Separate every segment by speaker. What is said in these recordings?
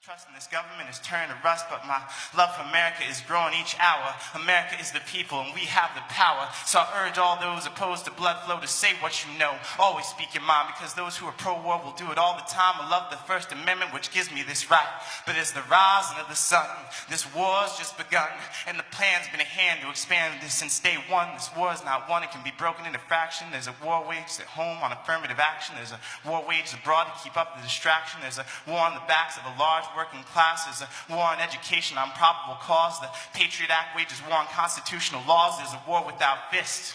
Speaker 1: Trust in this government is turning to rust, but my love for America is growing each hour. America is the people, and we have the power. So I urge all those opposed to blood flow to say what you know. Always speak your mind, because those who are pro-war will do it all the time. I love the First Amendment, which gives me this right. But as the rising of the sun, this war's just begun, and the plan's been at hand to expand this since day one. This war is not one, it can be broken into fraction. There's a war waged at home on affirmative action. There's a war waged abroad to keep up the distraction. There's a war on the backs of a large working class. There's a war on education on probable cause. The Patriot Act wages war on constitutional laws. There's a war without fists.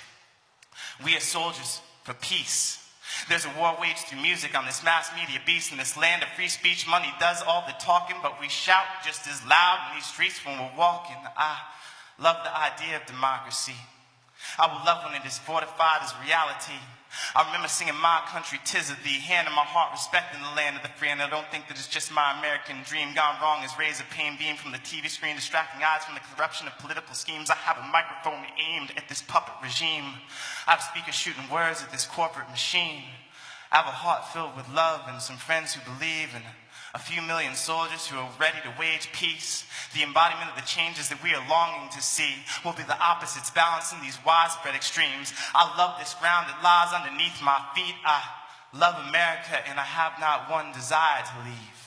Speaker 1: We are soldiers for peace. There's a war waged through music on this mass media beast. In this land of free speech, money does all the talking, but we shout just as loud in these streets when we're walking. I love the idea of democracy. I will love when it is fortified as reality. I remember singing My Country, 'Tis of Thee, hand in my heart, respecting the land of the free. And I don't think that it's just my American dream gone wrong as rays of pain beam from the TV screen, distracting eyes from the corruption of political schemes. I have a microphone aimed at this puppet regime. I have speakers shooting words at this corporate machine. I have a heart filled with love and some friends who believe, and a few million soldiers who are ready to wage peace. The embodiment of the changes that we are longing to see will be the opposites balancing these widespread extremes. I love this ground that lies underneath my feet. I love America, and I have not one desire to leave.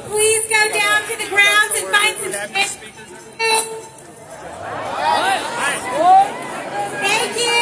Speaker 2: please go down to the grounds and find some space. Thank you.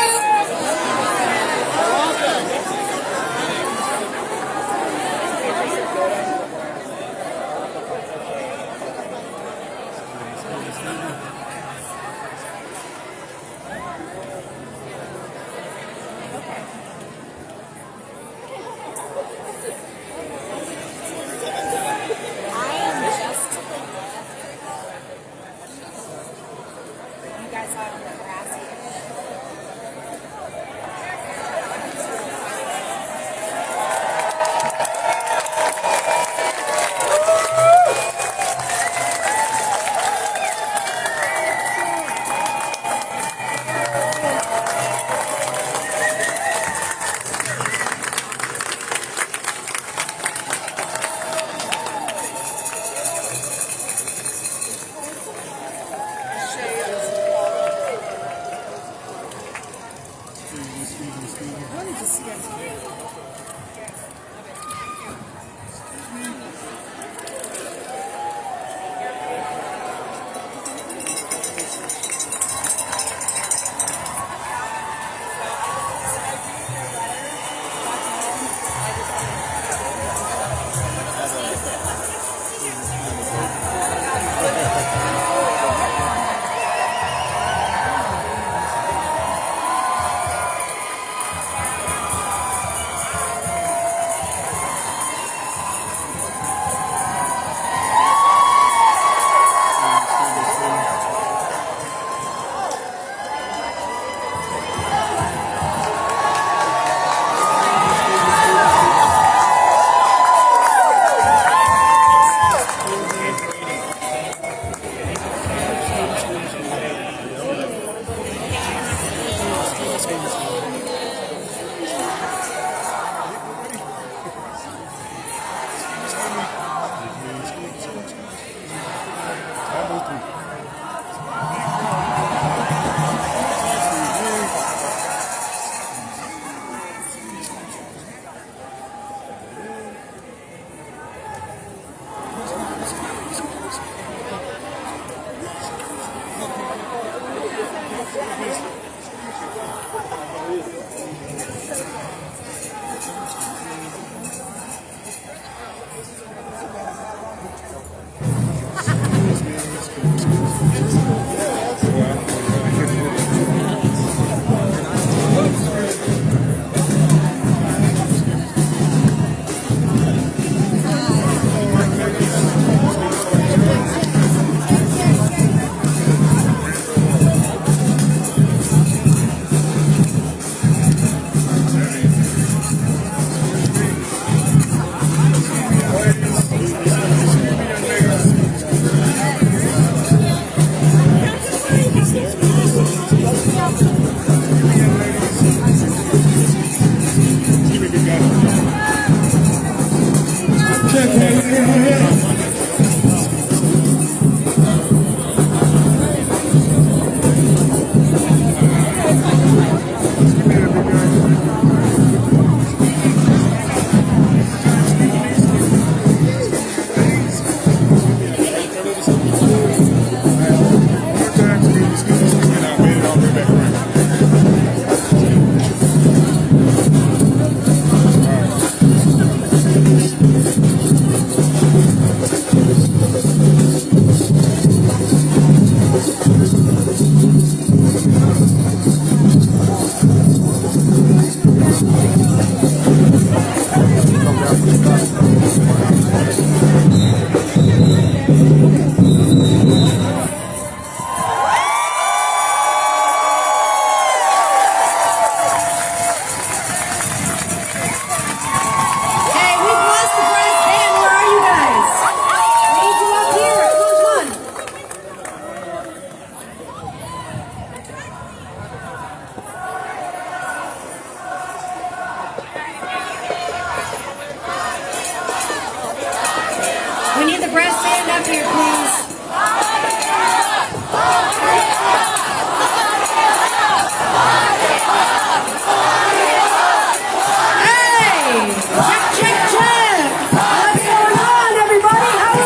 Speaker 3: Check, check, check. What's going on, everybody? How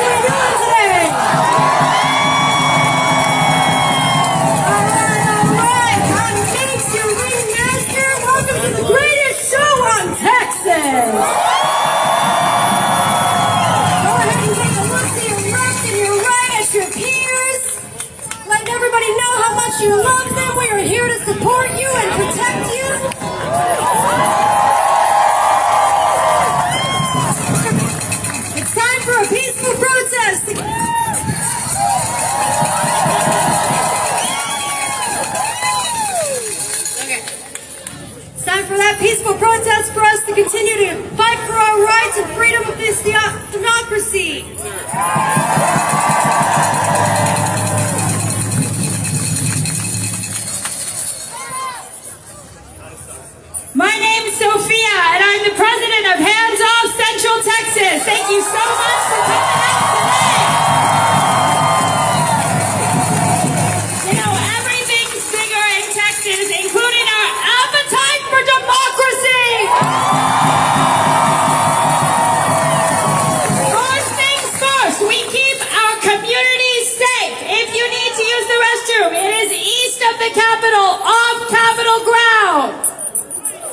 Speaker 2: for a peaceful protest. Okay. It's time for that peaceful protest for us to continue to fight for our rights and freedom of this democracy. My name is Sophia, and I'm the president of Hands Off Central Texas. Thank you so much for coming out today. You know, everything's bigger in Texas, including our appetite for democracy. First things first, we keep our communities safe. If you need to use the restroom, it is east of the Capitol, off Capitol grounds.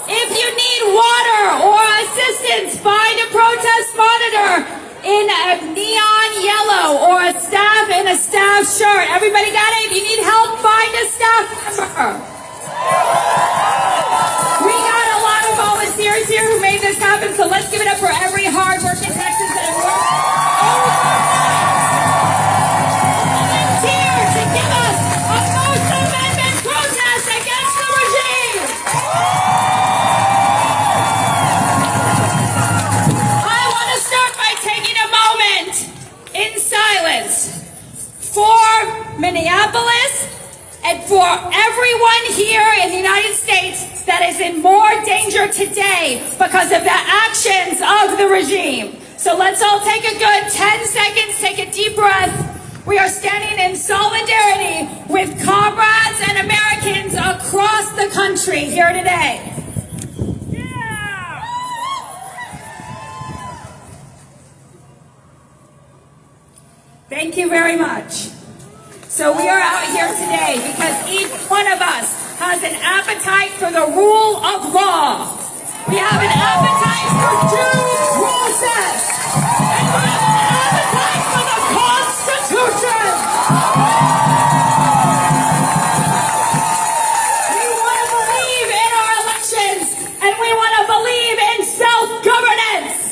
Speaker 2: If you need water or assistance, find a protest monitor in a neon yellow or a staff in a staff shirt. Everybody got it? If you need help, find a staff member. We got a lot of volunteers here who made this happen, so let's give it up for every hard-working Texan that works volunteer to give us a First Amendment protest against the regime. In silence for Minneapolis and for everyone here in the United States that is in more danger today because of the actions of the regime. So let's all take a good 10 seconds, take a deep breath. We are standing in solidarity with comrades and Americans across the country here today. Thank you very much. So we are out here today because each one of us has an appetite for the rule of law. We have an appetite for due process. And we have an appetite for the Constitution. We want to believe in our elections, and we want to believe in self-governance.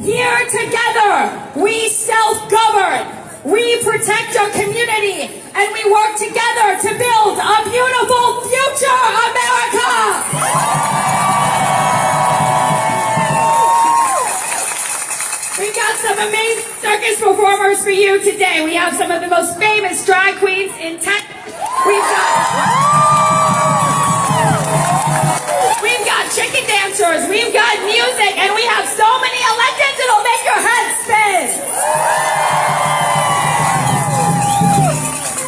Speaker 2: Here together, we self-govern, we protect our community, and we work together to build a beautiful future America! We've got some amazing circus performers for you today. We have some of the most famous drag queens in Texas. We've got chicken dancers, we've got music, and we have so many electeds it'll make your head spin.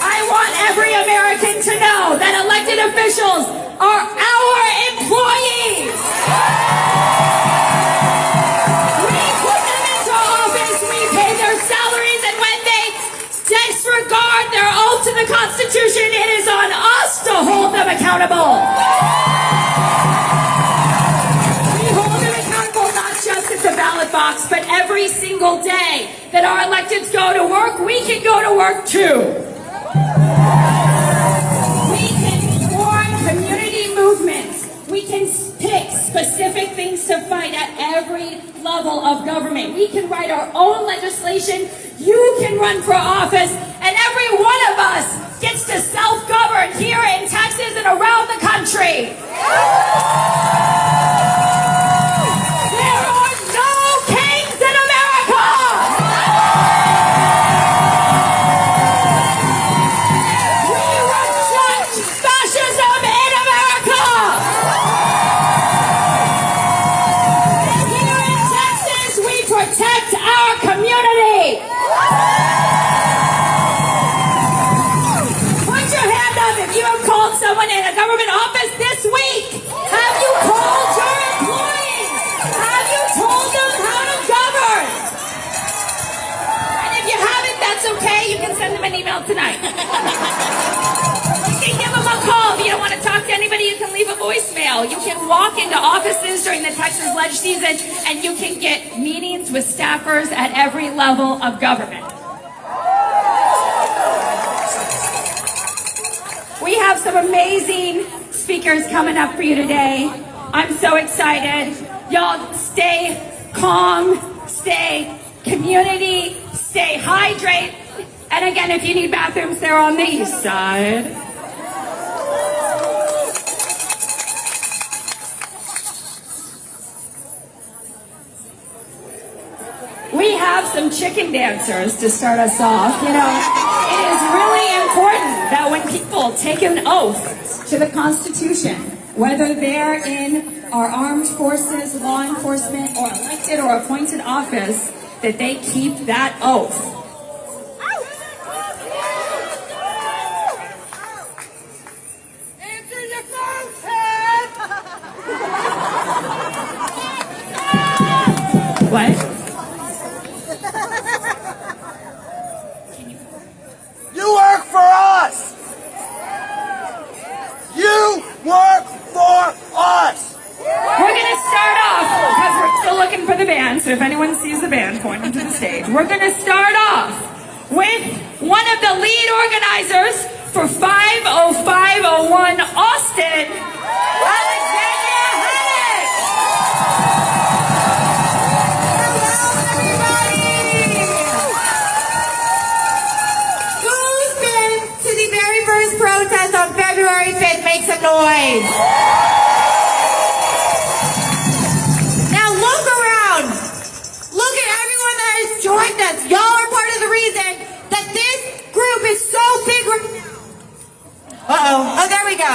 Speaker 2: I want every American to know that elected officials are our employees. We put them into office, we pay their salaries, and when they disregard their oath to the Constitution, it is on us to hold them accountable. The ballot box, but every single day that our electeds go to work, we can go to work too. We can form community movements. We can pick specific things to fight at every level of government. We can write our own legislation. You can run for office, and every one of us gets to self-govern here in Texas and around the country. Someone in a government office this week. Have you called your employees? Have you told them how to govern? And if you haven't, that's okay. You can send them an email tonight. You can give them a call. If you don't want to talk to anybody, you can leave a voicemail. You can walk into offices during the Texas ledge season, and you can get meetings with staffers at every level of government. We have some amazing speakers coming up for you today. I'm so excited. Y'all stay calm, stay community, stay hydrated. And again, if you need bathrooms, they're on the east side. We have some chicken dancers to start us off. You know, it is really important that when people take an oath to the Constitution, whether they're in our armed forces, law enforcement, or elected or appointed office, that they keep that oath.
Speaker 3: Answer your phones, head!
Speaker 2: What?
Speaker 3: You work for us! You work for us!
Speaker 2: We're going to start off, because we're still looking for the band, so if anyone sees the band, point them to the stage. We're going to start off with one of the lead organizers for 50501 Austin, Alexandria Haddock.
Speaker 4: Who's been to the very first protest on February 5th? Make some noise. Now look around. Look at everyone that has joined us. Y'all are part of the reason that this group is so big right now. Oh, there we go.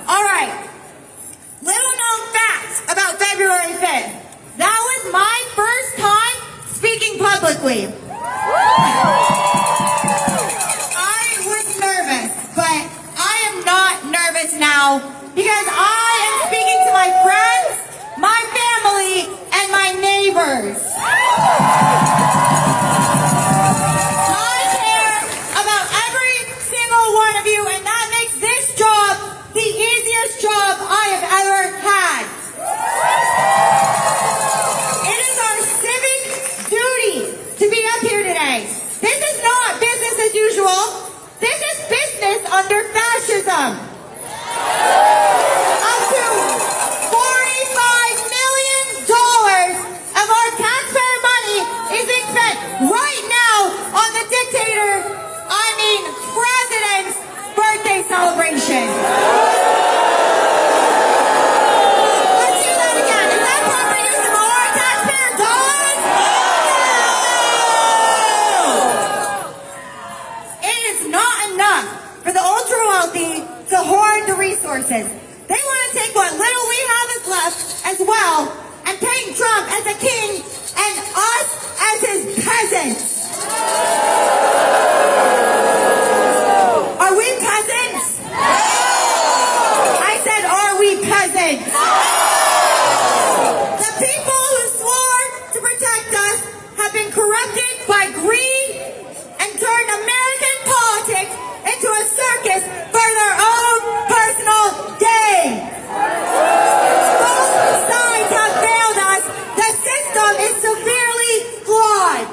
Speaker 4: All right. Little known facts about February 5th. That was my first time speaking publicly. I was nervous, but I am not nervous now because I am speaking to my friends, my family, and my neighbors. I care about every single one of you, and that makes this job the easiest job I have ever had. It is our civic duty to be up here today. This is not business as usual. This is business under fascism. Up to $45 million of our taxpayer money is being spent right now on the president's birthday celebration. Let's do that again. Is that proper use of our taxpayer dollars? No! It is not enough for the ultra wealthy to hoard the resources. They want to take what little we have is left as well and paint Trump as a king and us as his peasants. Are we peasants? I said, are we peasants? The people who swore to protect us have been corrupted by greed and turned American politics into a circus for their own personal gain. Both sides have failed us. The system is severely flawed.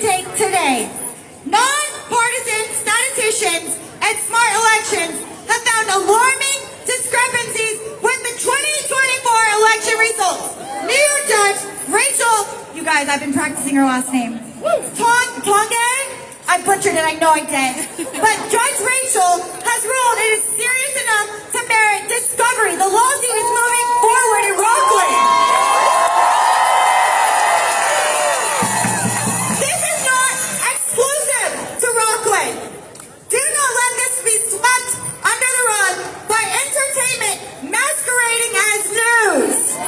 Speaker 4: take today. Non-partisan statisticians and smart elections have found alarming discrepancies with the 2024 election results. New York Judge Rachel, you guys, I've been practicing her last name. Tonge? I butchered it, I know I did. But Judge Rachel has ruled it is serious enough to merit discovery. The lawsuit is moving forward in Rockland. This is not exclusive to Rockland. Do not let this be swept under the rug by entertainment masquerading as news.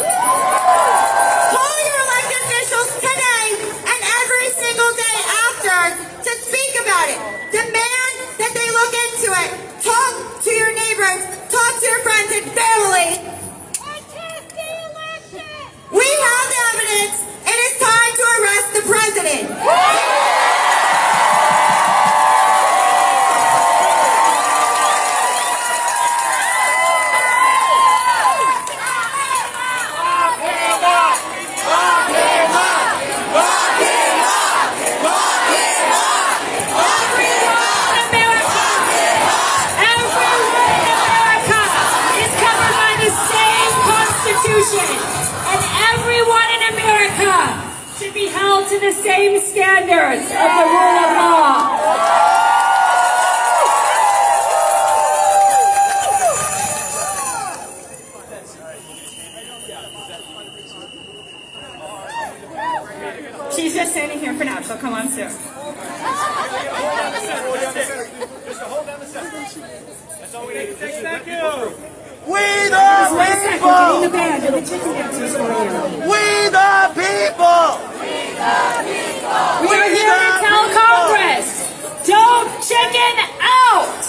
Speaker 4: Call your elected officials today and every single day after to speak about it. Demand that they look into it. Talk to your neighbors. Talk to your friends and family. We have the evidence. It is time to arrest the president.
Speaker 2: And everyone in America should be held to the same standards of the rule of law. She's just standing here for now. She'll come on soon.
Speaker 5: Just to hold down the second. That's all we need. Thank you.
Speaker 3: We the people!
Speaker 2: The band and the chicken dancers for you.
Speaker 3: We the people!
Speaker 2: We're here to tell Congress, don't chicken out!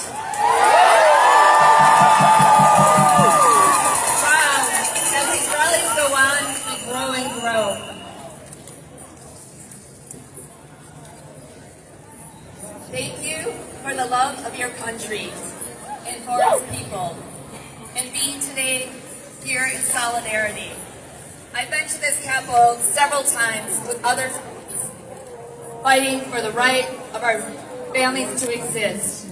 Speaker 6: Wow, as these rallies go on, we grow and grow. Thank you for the love of your country and for its people, and being today here in solidarity. I've been to this Capitol several times with others fighting for the right of our families to exist.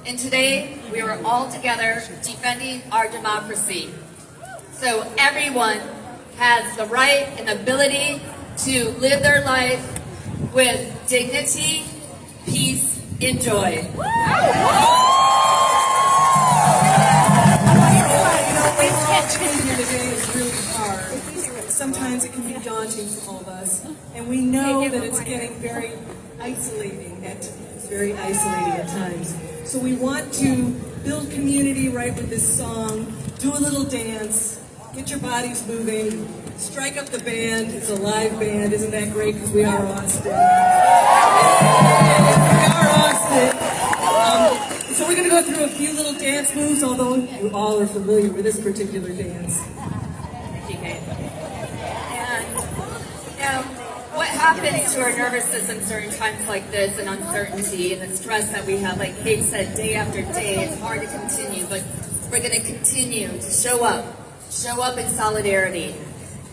Speaker 6: And today, we are all together defending our democracy. So everyone has the right and ability to live their life with dignity, peace, and joy.
Speaker 7: Here today is really hard. Sometimes it can be daunting for all of us, and we know that it's getting very isolating at times. So we want to build community right with this song, do a little dance, get your bodies moving, strike up the band. It's a live band, isn't that great? Because we are Austin. So we're going to go through a few little dance moves, although you all are familiar with this particular dance.
Speaker 6: And what happens to our nervous system during times like this, and uncertainty and the stress that we have, like Kate said, day after day, it's hard to continue, but we're going to continue to show up in solidarity.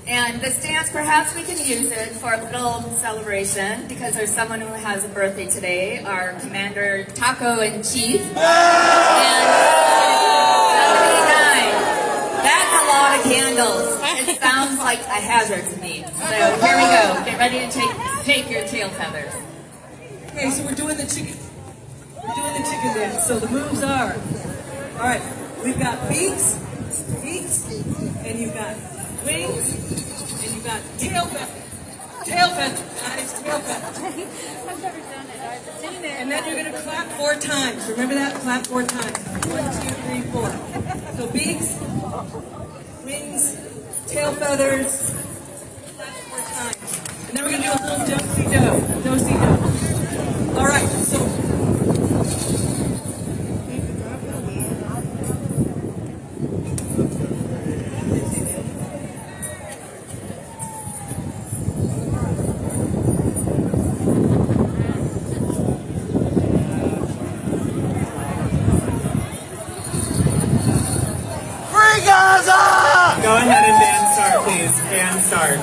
Speaker 6: And this dance, perhaps we can use it for a little celebration, because there's someone who has a birthday today, our Commander Taco in Chief. And 79. That's a lot of candles. It sounds like a hazard to me. So here we go. Get ready to take your tail feathers.
Speaker 7: Okay, so we're doing the chicken dance. So the moves are, all right, we've got beaks, and you've got wings, and you've got tail feathers, guys, tail feathers.
Speaker 8: I've never done it. I've seen it.
Speaker 7: And then you're going to clap 4 times. Remember that? Clap 4 times. 1, 2, 3, 4. So beaks, wings, tail feathers, clap 4 times. And then we're going to do a little do-si-do. Do-si-do. All right, so
Speaker 5: Go ahead and band start, please. Band start.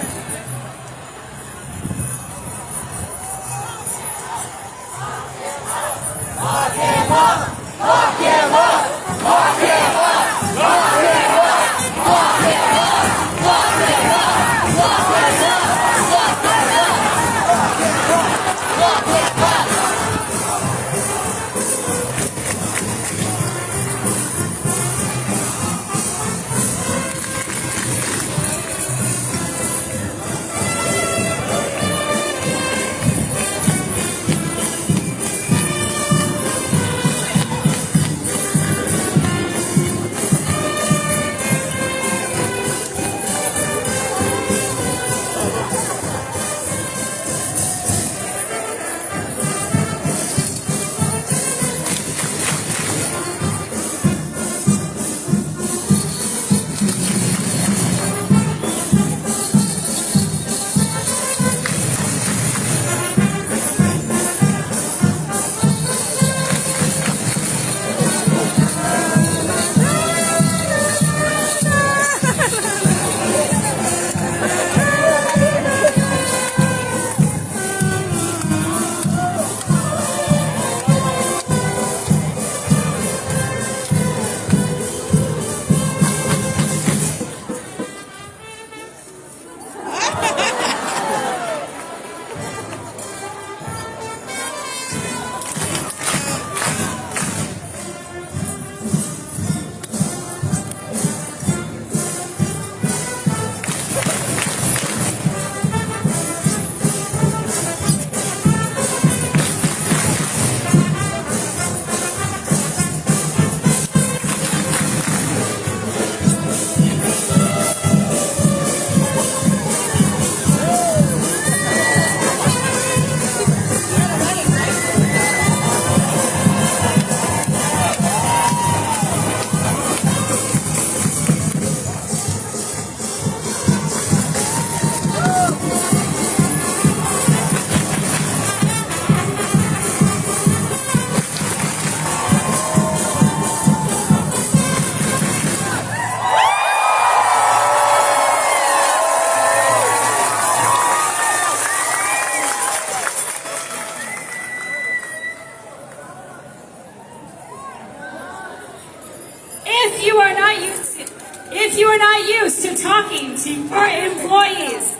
Speaker 2: If you are not used to talking to your employees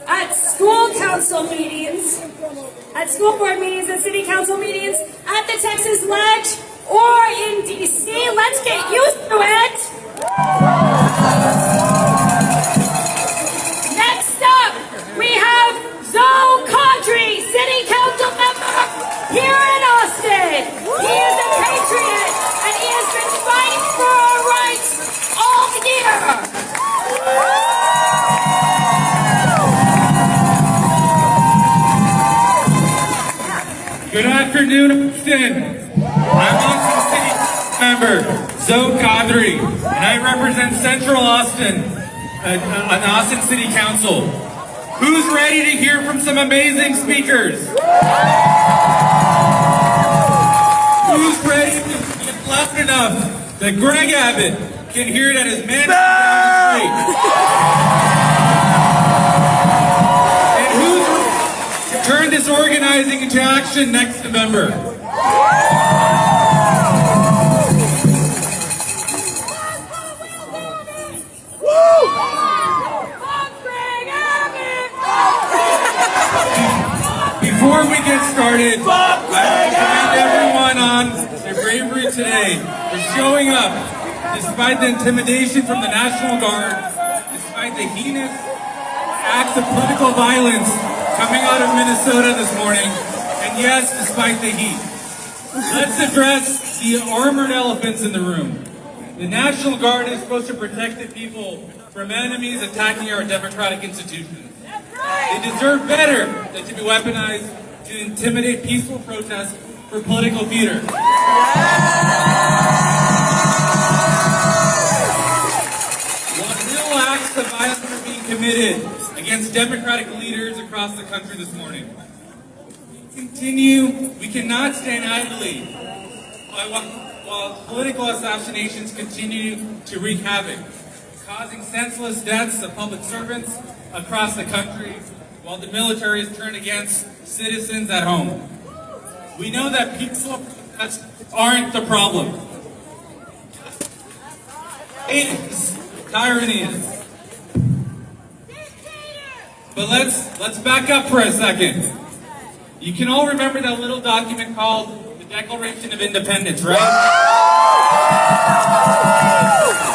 Speaker 2: at school council meetings, at school board meetings, at city council meetings, at the Texas Ledge, or in DC, let's get used to it. Next up, we have Zoe Caudry, city council member here in Austin. He is a patriot, and he has been fighting for our rights all year.
Speaker 9: Good afternoon, Austin. I'm Austin City member Zoe Caudry, and I represent Central Austin on the Austin City Council. Who's ready to hear from some amazing speakers? Who's ready to get loud enough that Greg Abbott can hear it at his mansion down the street? And who's ready to turn this organizing into action next November? Before we get started, I commend everyone on their bravery today for showing up despite the intimidation from the National Guard, despite the heinous acts of political violence coming out of Minnesota this morning, and yes, despite the heat. Let's address the armored elephants in the room. The National Guard is supposed to protect the people from enemies attacking our democratic institutions. They deserve better than to be weaponized to intimidate peaceful protests for political theater. While real acts of violence are being committed against democratic leaders across the country this morning, we cannot stand idly while political assassinations continue to wreak havoc, causing senseless deaths of public servants across the country, while the military is turned against citizens at home. We know that peaceful protests aren't the problem. Tyranny is. But let's back up for a second. You can all remember that little document called the Declaration of Independence, right?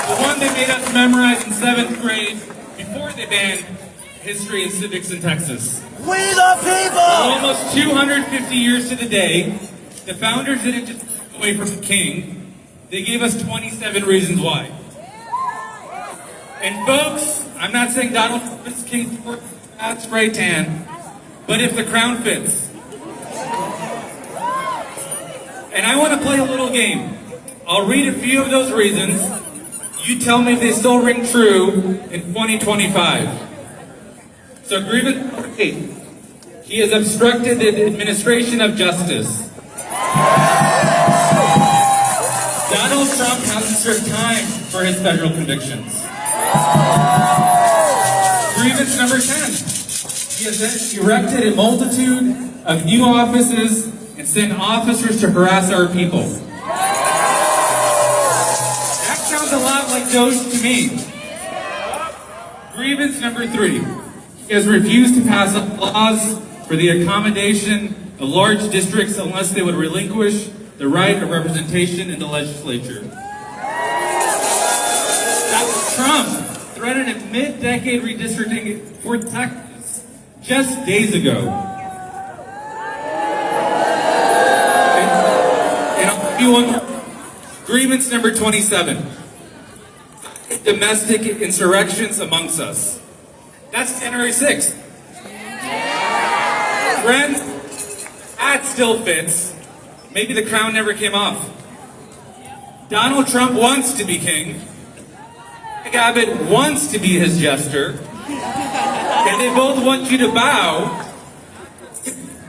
Speaker 9: The one they made us memorize in 7th grade before they banned history and civics in Texas.
Speaker 3: We the people!
Speaker 9: Almost 250 years to the day, the founders didn't just walk away from the king, they gave us 27 reasons why. And folks, I'm not saying Donald Trump is king for that spray tan, but if the crown fits. And I want to play a little game. I'll read a few of those reasons. You tell me if they still ring true in 2025. So grievance number 8. He has obstructed the administration of justice. Donald Trump hasn't served time for his federal convictions. Grievance number 10. He has erected a multitude of new offices and sent officers to harass our people. That sounds a lot like Doge to me. Grievance number 3. He has refused to pass laws for the accommodation of large districts unless they would relinquish the right of representation in the legislature. Trump threatened a mid-decade redistricting for Texas just days ago. And I'll give you one more. Grievance number 27. Domestic insurrections amongst us. That's January 6th. Friends, that still fits. Maybe the crown never came off. Donald Trump wants to be king. Greg Abbott wants to be his jester. And they both want you to bow,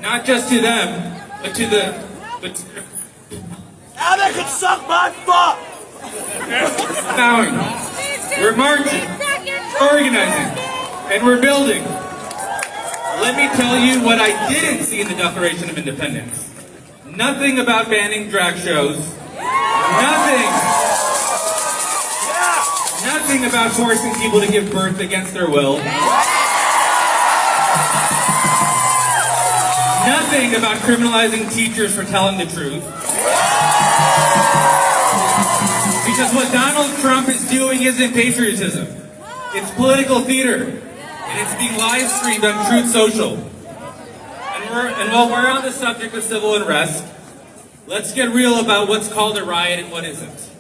Speaker 9: not just to them, but to the...
Speaker 3: Abbott can suck my fuck!
Speaker 9: Bowing. We're marching. Organizing. And we're building. Let me tell you what I didn't see in the Declaration of Independence. Nothing about banning drag shows. Nothing about forcing people to give birth against their will. Nothing about criminalizing teachers for telling the truth. Because what Donald Trump is doing isn't patriotism. It's political theater. And it's being live streamed on Truth Social. And while we're on the subject of civil unrest, let's get real about what's called a riot and what isn't.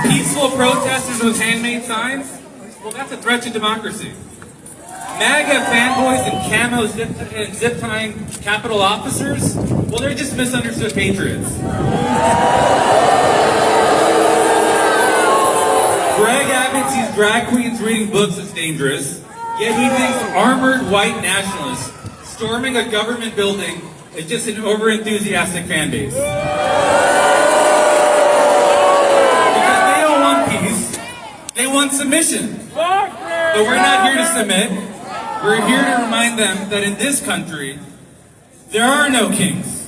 Speaker 9: Peaceful protesters with handmade signs? Well, that's a threat to democracy. MAGA fanboys and camo zip-tying Capitol officers? Well, they're just misunderstood patriots. Greg Abbott sees drag queens reading books as dangerous, yet he thinks armored white nationalists storming a government building is just an over-enthusiastic fan base. Because they don't want peace, they want submission. But we're not here to submit. We're here to remind them that in this country, there are no kings.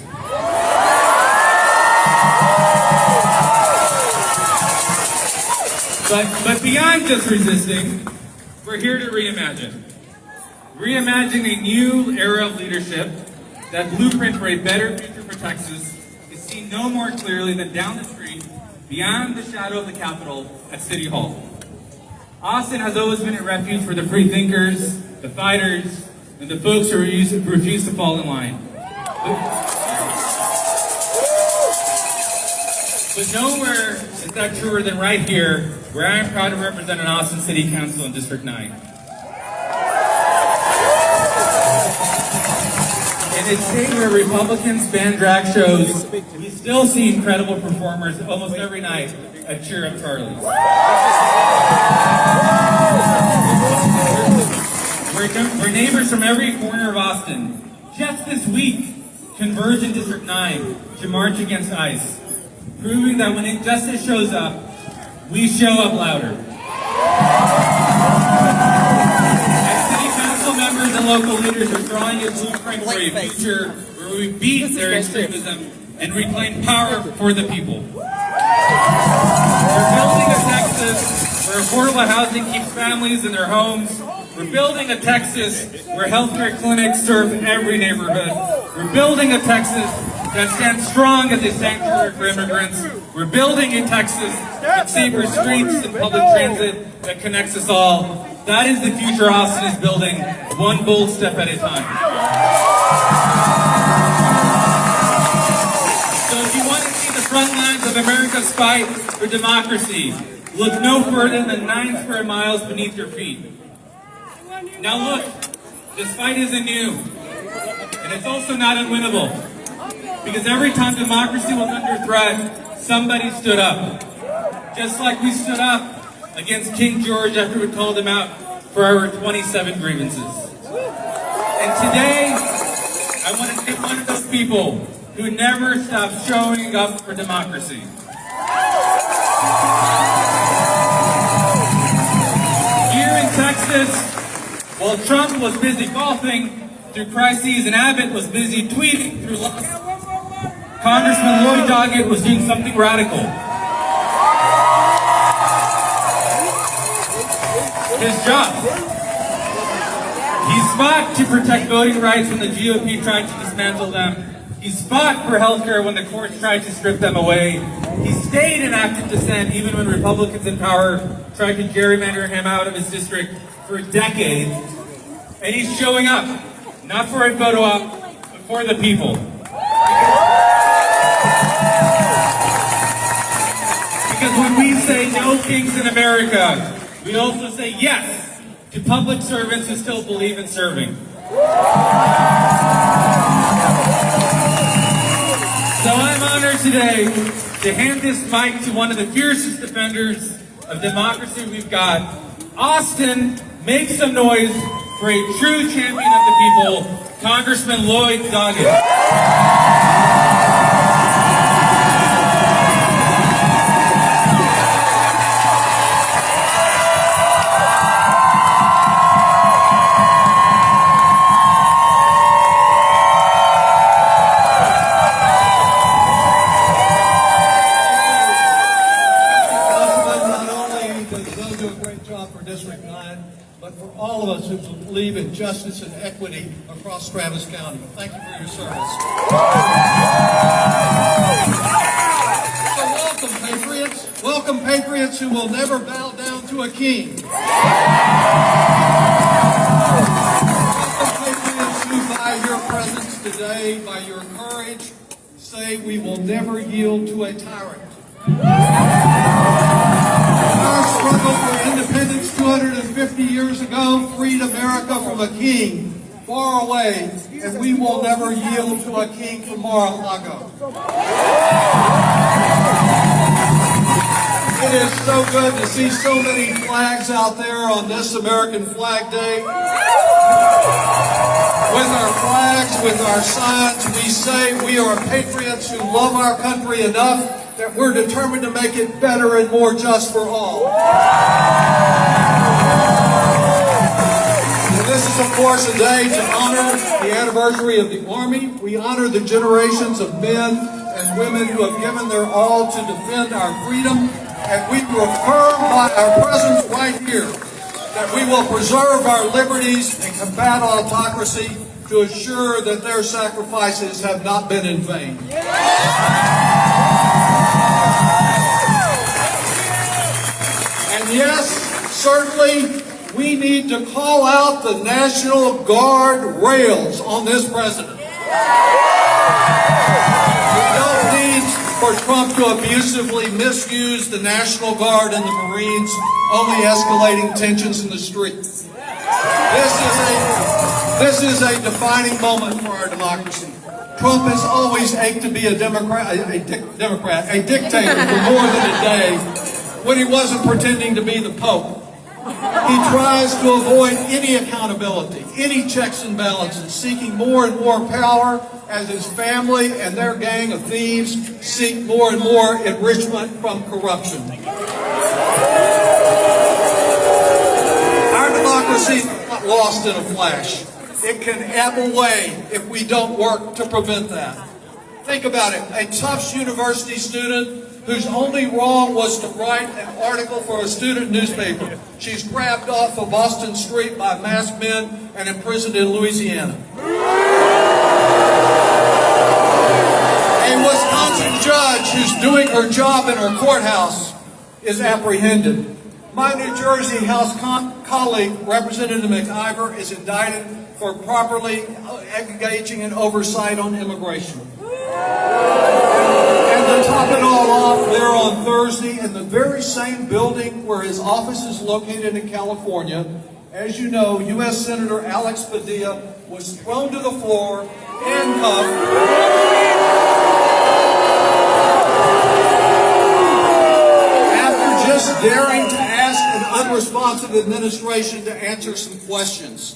Speaker 9: But beyond just resisting, we're here to reimagine. Reimagine a new era of leadership. That blueprint for a better future for Texas is seen no more clearly than down the street, beyond the shadow of the Capitol at City Hall. Austin has always been a refuge for the free thinkers, the fighters, and the folks who refuse to fall in line. But nowhere is that truer than right here, where I am proud to represent an Austin City Council in District 9. In a state where Republicans ban drag shows, we still see incredible performers almost every night at Cheer Up Charlie's. We're neighbors from every corner of Austin. Just this week, Converge in District 9 to march against ICE, proving that when injustice shows up, we show up louder. As city council members and local leaders are drawing a blueprint for a future where we beat their extremism and reclaim power for the people. We're building a Texas where affordable housing keeps families in their homes, We're building a Texas where healthcare clinics serve every neighborhood. We're building a Texas that stands strong as a sanctuary for immigrants. We're building a Texas with safer streets and public transit that connects us all. That is the future Austin is building, one bold step at a time. So if you want to see the front lines of America's fight for democracy, look no further than 9 square miles beneath your feet. Now look, this fight isn't new, and it's also not unwinnable, because every time democracy was under threat, somebody stood up. Just like we stood up against King George after we called him out for our 27 grievances. And today, I want to be one of those people who never stopped showing up for democracy. Here in Texas, while Trump was busy golfing through crises and Abbott was busy tweeting through loss, Congressman Lloyd Doggett was doing something radical. His job. He fought to protect voting rights when the GOP tried to dismantle them. He fought for health care when the courts tried to strip them away. He stayed in active dissent even when Republicans in power tried to gerrymander him out of his district for decades. And he's showing up, not for a photo op, but for the people. Because when we say no kings in America, we also say yes to public servants who still believe in serving. So I'm honored today to hand this mic to one of the fiercest defenders of democracy we've got. Austin, make some noise for a true champion of the people, Congressman Lloyd Doggett.
Speaker 10: Who believe in justice and equity across Travis County. Thank you for your service. So welcome, patriots. Welcome, patriots who will never bow down to a king. Welcome, patriots who, by your presence today, by your courage, say we will never yield to a tyrant. Our struggle for independence 250 years ago freed America from a king far away, and we will never yield to a king from Mar-a-Lago. It is so good to see so many flags out there on this American Flag Day. With our flags, with our signs, we say we are patriots who love our country enough that we're determined to make it better and more just for all. And this is, of course, a day to honor the anniversary of the Army. We honor the generations of men and women who have given their all to defend our freedom. And we affirm by our presence right here that we will preserve our liberties and combat autocracy to assure that their sacrifices have not been in vain. And yes, certainly, we need to call out the National Guard rails on this president. We don't need for Trump to abusively misuse the National Guard and the Marines, only escalating tensions in the streets. This is a defining moment for our democracy. Trump has always ached to be a dictator for more than a day when he wasn't pretending to be the Pope. He tries to avoid any accountability, any checks and balances, seeking more and more power as his family and their gang of thieves seek more and more enrichment from corruption. Our democracy is not lost in a flash. It can ebb away if we don't work to prevent that. Think about it. A Tufts University student whose only wrong was to write an article for a student newspaper. She's grabbed off of Boston Street by masked men and imprisoned in Louisiana. A Wisconsin judge who's doing her job in her courthouse is apprehended. My New Jersey House colleague, Representative McIver, is indicted for properly engaging in oversight on immigration. And to top it all off, there on Thursday, in the very same building where his office is located in California, as you know, U.S. Senator Alex Padilla was thrown to the floor, handcuffed, after just daring to ask an unresponsive administration to answer some questions.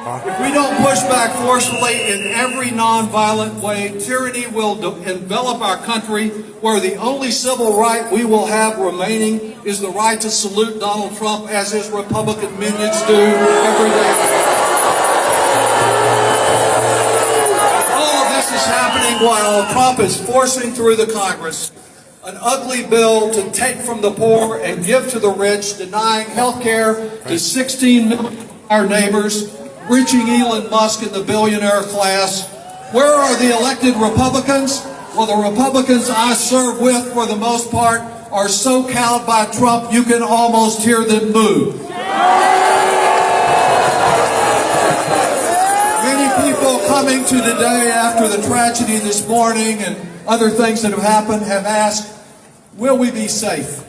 Speaker 10: If we don't push back forcefully in every nonviolent way, tyranny will envelop our country, where the only civil right we will have remaining is the right to salute Donald Trump as his Republican minions do every day. All of this is happening while Trump is forcing through the Congress an ugly bill to take from the poor and give to the rich, denying health care to 16 million of our neighbors, reaching Elon Musk in the billionaire class. Where are the elected Republicans? Well, the Republicans I serve with, for the most part, are so cowed by Trump you can almost hear them move. Many people coming to today after the tragedy this morning and other things that have happened have asked, will we be safe?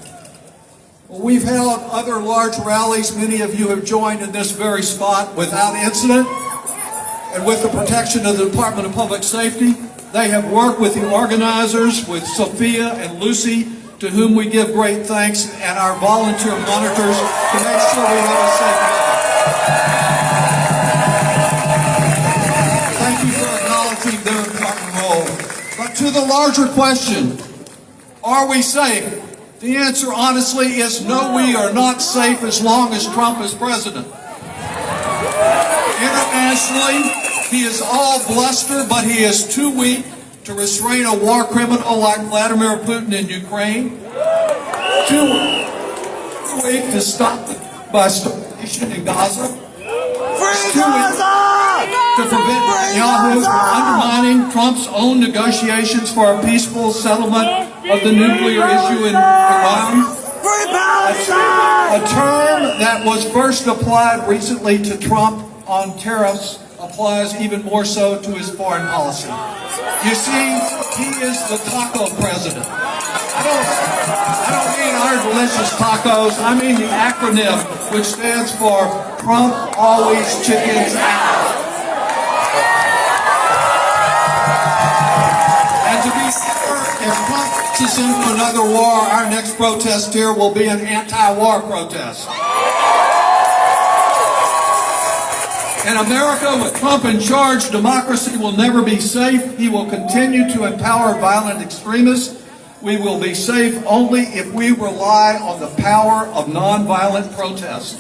Speaker 10: Well, we've held other large rallies. Many of you have joined in this very spot without incident and with the protection of the Department of Public Safety. They have worked with the organizers, with Sophia and Lucy, to whom we give great thanks, and our volunteer monitors to make sure we have a safe event. Thank you for acknowledging their important role. But to the larger question, are we safe? The answer, honestly, is no, we are not safe as long as Trump is president. Internationally, he is all bluster, but he is too weak to restrain a war criminal like Vladimir Putin in Ukraine. Too weak to stop the starvation in Gaza. Too weak to prevent Netanyahu from undermining Trump's own negotiations for a peaceful settlement of the nuclear issue in Iran. A term that was first applied recently to Trump on tariffs applies even more so to his foreign policy. You see, he is the taco president. I don't mean our delicious tacos. I mean the acronym, which stands for Trump Always Chickens Out. And to be sure, if Trump gets us into another war, our next protest here will be an anti-war protest. In America, with Trump in charge, democracy will never be safe. He will continue to empower violent extremists. We will be safe only if we rely on the power of nonviolent protest.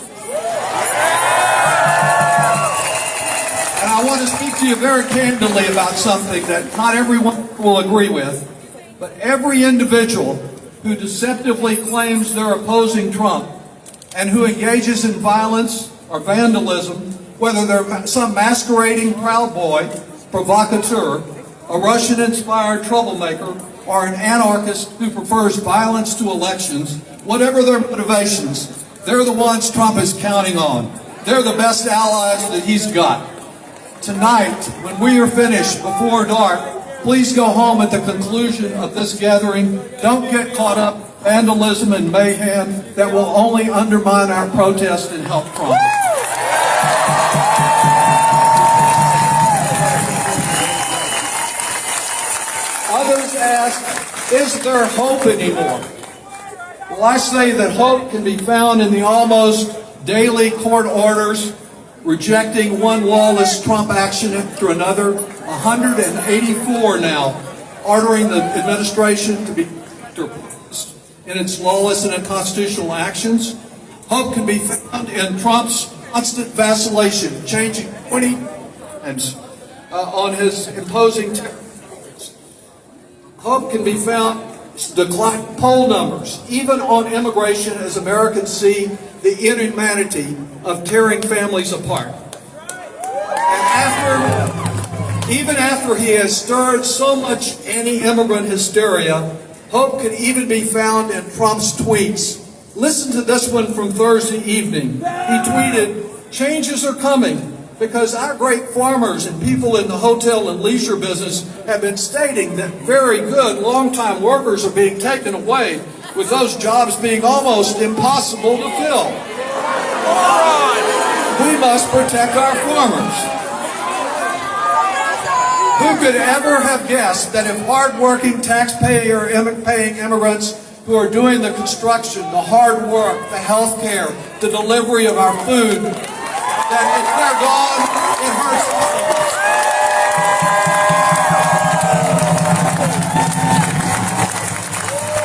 Speaker 10: And I want to speak to you very candidly about something that not everyone will agree with, but every individual who deceptively claims they're opposing Trump and who engages in violence or vandalism, whether they're some masquerading Proud Boy, provocateur, a Russian-inspired troublemaker, or an anarchist who prefers violence to elections, whatever their motivations, they're the ones Trump is counting on. They're the best allies that he's got. Tonight, when we are finished before dark, please go home at the conclusion of this gathering. Don't get caught up in vandalism and mayhem that will only undermine our protest and help Trump. Others ask, is there hope anymore? Well, I say that hope can be found in the almost daily court orders rejecting one lawless Trump action after another, 184 now, ordering the administration to be in its lawless and unconstitutional actions. Hope can be found in Trump's constant vacillation, changing 20 times on his imposing tariffs. Hope can be found poll numbers, even on immigration, as Americans see the inhumanity of tearing families apart. And even after he has stirred so much anti-immigrant hysteria, hope can even be found in Trump's tweets. Listen to this one from Thursday evening. He tweeted, "Changes are coming because our great farmers and people in the hotel and leisure business have been stating that very good long-time workers are being taken away, with those jobs being almost impossible to fill. We must protect our farmers." Who could ever have guessed that if hard-working, tax-paying immigrants who are doing the construction, the hard work, the health care, the delivery of our food, that if they're gone, it hurts all.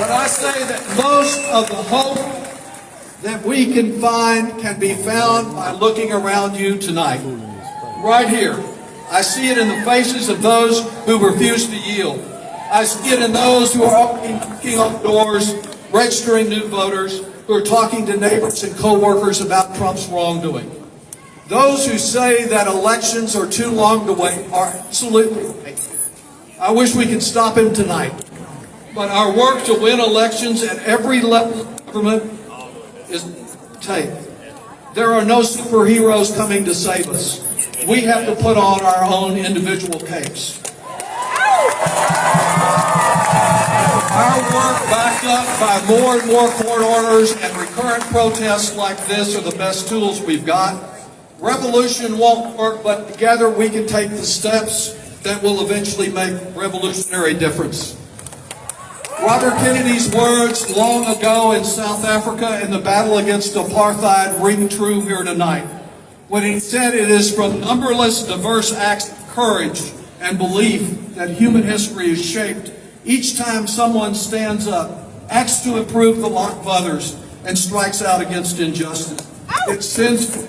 Speaker 10: But I say that most of the hope that we can find can be found by looking around you tonight. Right here. I see it in the faces of those who refuse to yield. I see it in those who are knocking on doors, registering new voters, who are talking to neighbors and co-workers about Trump's wrongdoing. Those who say that elections are too long to wait are absolutely right. I wish we could stop him tonight. But our work to win elections at every level of government is tape. There are no superheroes coming to save us. We have to put on our own individual capes. Our work, backed up by more and more court orders and recurrent protests like this, are the best tools we've got. Revolution won't work, but together we can take the steps that will eventually make revolutionary difference. Robert Kennedy's words long ago in South Africa in the battle against apartheid ring true here tonight, when he said it is from numberless diverse acts of courage and belief that human history is shaped each time someone stands up, acts to improve the lot of others, and strikes out against injustice. It sends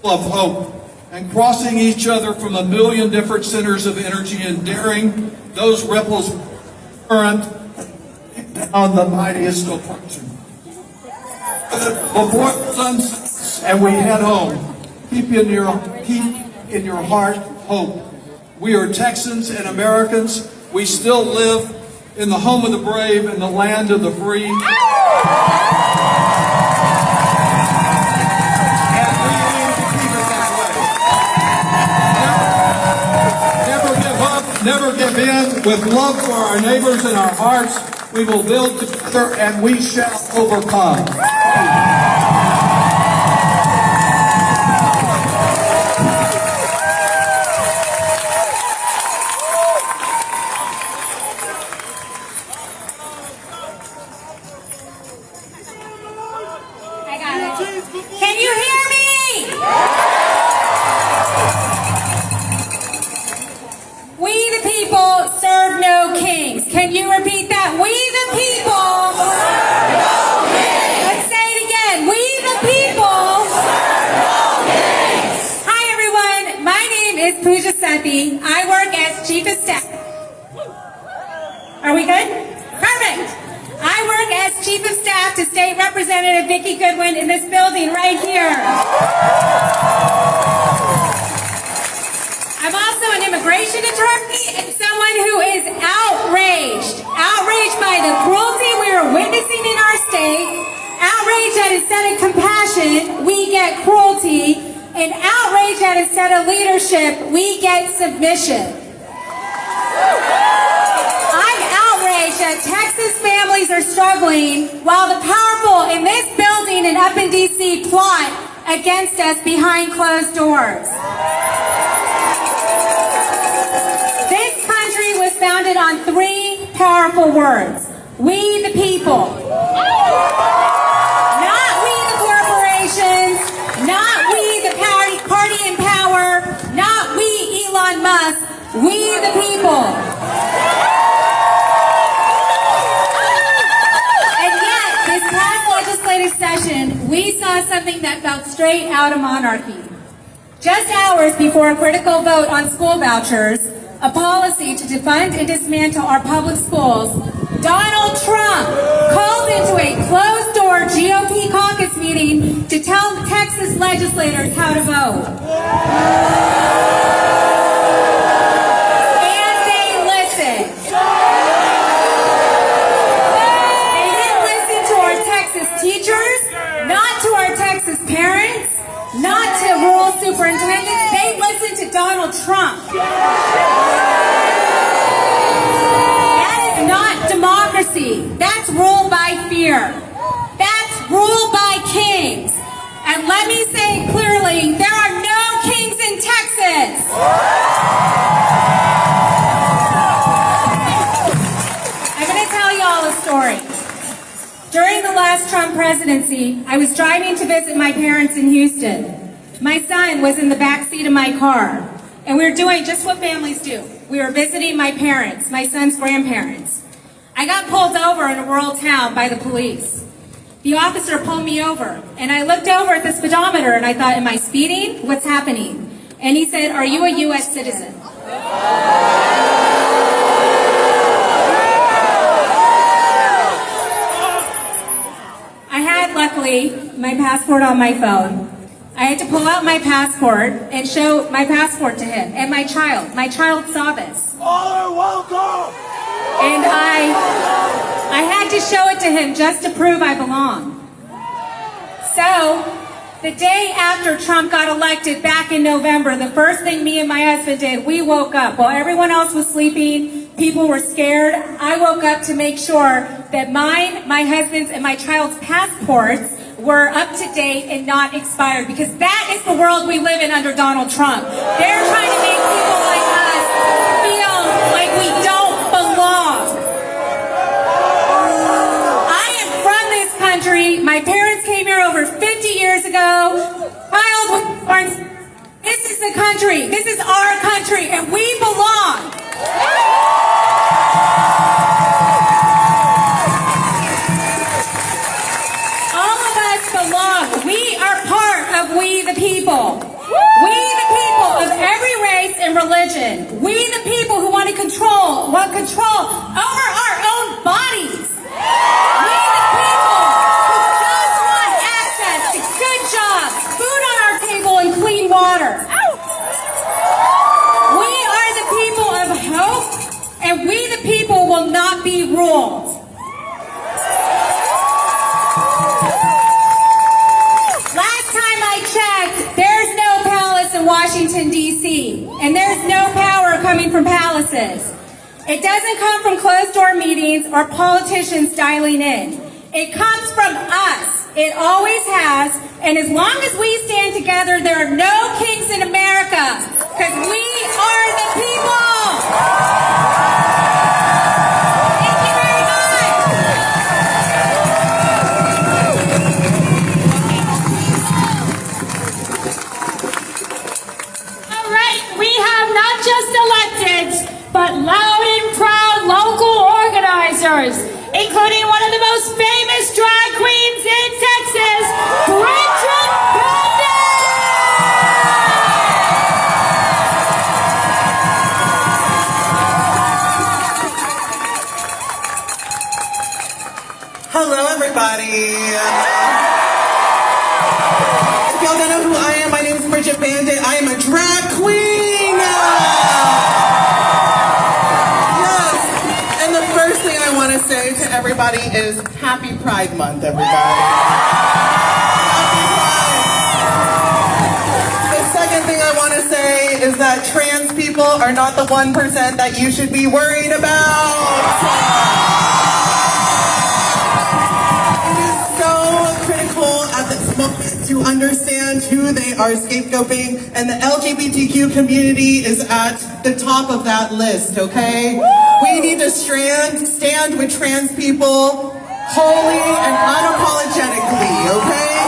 Speaker 10: of hope, and crossing each other from a million different centers of energy and daring those ripples current on the mightiest oppression. Before the sun sets and we head home, keep in your heart hope. We are Texans and Americans. We still live in the home of the brave and the land of the free. And we aim to keep it that way. Never give up, never give in. With love for our neighbors in our hearts, we will build together and we shall overcome.
Speaker 2: Can you hear me? We the people serve no kings. Can you repeat that? We the people serve no kings. Let's say it again. We the people serve no kings. Hi everyone. My name is Pooja Sethi. I work as Chief of Staff. Are we good? Perfect. I work as Chief of Staff to State Representative Vicki Goodwin in this building right here. I'm also an immigration attorney and someone who is outraged by the cruelty we are witnessing in our state, outraged that instead of compassion, we get cruelty, and outraged that instead of leadership, we get submission. That Texas families are struggling while the powerful in this building and up in D.C. plot against us behind closed doors. This country was founded on 3 powerful words. We the people. Not we the corporations, not we the party in power, not we Elon Musk, we the people. Session, we saw something that felt straight out of monarchy. Just hours before a critical vote on school vouchers, a policy to defund and dismantle our public schools,
Speaker 4: Donald Trump called into a closed-door GOP caucus meeting to tell Texas legislators how to vote. And they listened. They didn't listen to our Texas teachers, not to our Texas parents, not to rural superintendents. They listened to Donald Trump. That is not democracy. That's rule by fear. That's rule by kings. And let me say clearly, there are no kings in Texas. I'm going to tell you all a story. During the last Trump presidency, I was driving to visit my parents in Houston. My son was in the back seat of my car, and we were doing just what families do. We were visiting my parents, my son's grandparents. I got pulled over in a rural town by the police. The officer pulled me over, and I looked over at the speedometer, and I thought, am I speeding? What's happening? And he said, are you a U.S. citizen? I had, luckily, my passport on my phone. I had to pull out my passport and show my passport to him and my child. My child saw this.
Speaker 3: All are welcome.
Speaker 4: And I had to show it to him just to prove I belong. So, the day after Trump got elected back in November, the first thing me and my husband did, we woke up. While everyone else was sleeping, people were scared, I woke up to make sure that mine, my husband's, and my child's passports were up to date and not expired, because that is the world we live in under Donald Trump. They're trying to make people like us feel like we don't belong. I am from this country. My parents came here over 50 years ago. This is the country. This is our country, and we belong. We are part of we the people. We the people of every race and religion. We the people who want control over our own bodies. We the people who just want access to good jobs, food on our table, and clean water. We are the people of hope, and we the people will not be ruled. There's no palace in Washington, D.C., and there's no power coming from palaces. It doesn't come from closed-door meetings or politicians dialing in. It comes from us. It always has, and as long as we stand together, there are no kings in America, because we are the people.
Speaker 2: But loud and proud local organizers, including one of the most famous drag queens in Texas, Bridget Bender!
Speaker 11: Hello, everybody. If y'all don't know who I am, my name is Bridget Bandit. I am a drag queen. Say to everybody is Happy Pride Month, everybody. Happy Pride. The second thing I want to say is that trans people are not the 1% that you should be worried about. It is so critical at this moment to understand who they are scapegoating, and the LGBTQ community is at the top of that list, okay? We need to stand with trans people wholly and unapologetically, okay?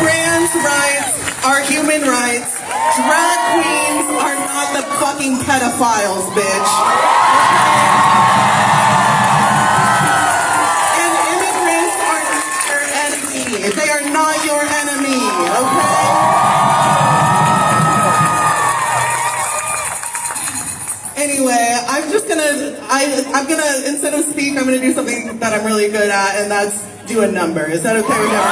Speaker 11: Trans rights are human rights. Drag queens are not the fucking pedophiles, bitch. And immigrants are not your enemy. They are not your enemy, okay? Anyway, I'm gonna, instead of speak, I'm gonna do something that I'm really good at, and that's do a number. Is that okay with everybody?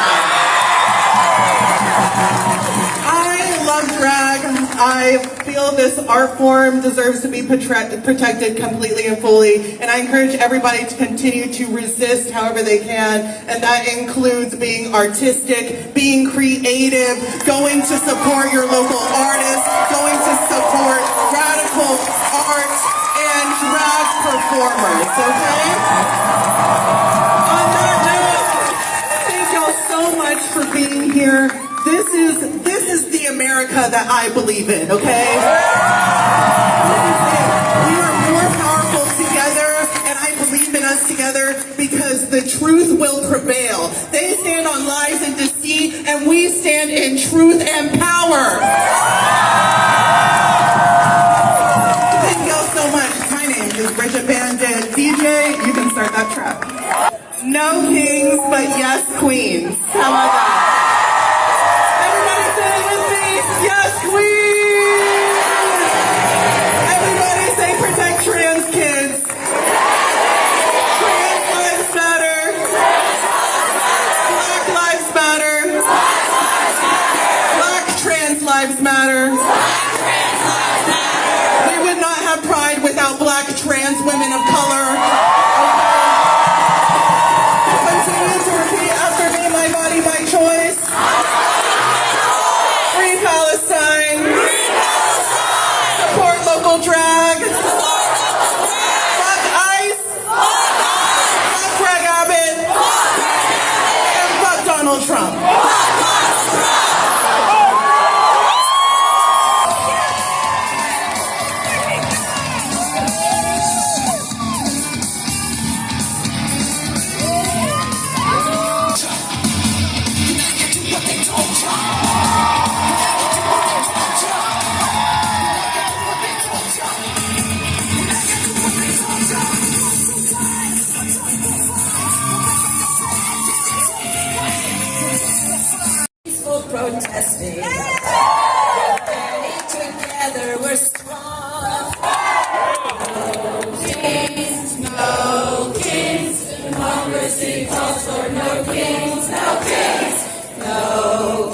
Speaker 11: I love drag. I feel this art form deserves to be protected completely and fully, and I encourage everybody to continue to resist however they can, and that includes being artistic, being creative, going to support your local artists, going to support radical art and drag performers, okay? On that note, thank y'all so much for being here. This is the America that I believe in, okay? This is it. We are more powerful together, and I believe in us together because the truth will prevail. They stand on lies and deceit, and we stand in truth and power. Thank y'all so much. My name is Bridget Bandit. DJ, you can start that track. No kings, but yes queens. How about that? Everybody say it with me. Yes queens! Everybody say protect trans kids. Trans lives matter. Black lives matter. Black trans lives matter. We would not have pride without black trans women of color. Continue to repeat after me, my body, my choice. Free Palestine. Support local drag. Fuck ICE. Fuck Greg Abbott. And fuck Donald Trump.
Speaker 12: Protesting. Together we're strong. No kings. Democracy calls for no kings, no kings, no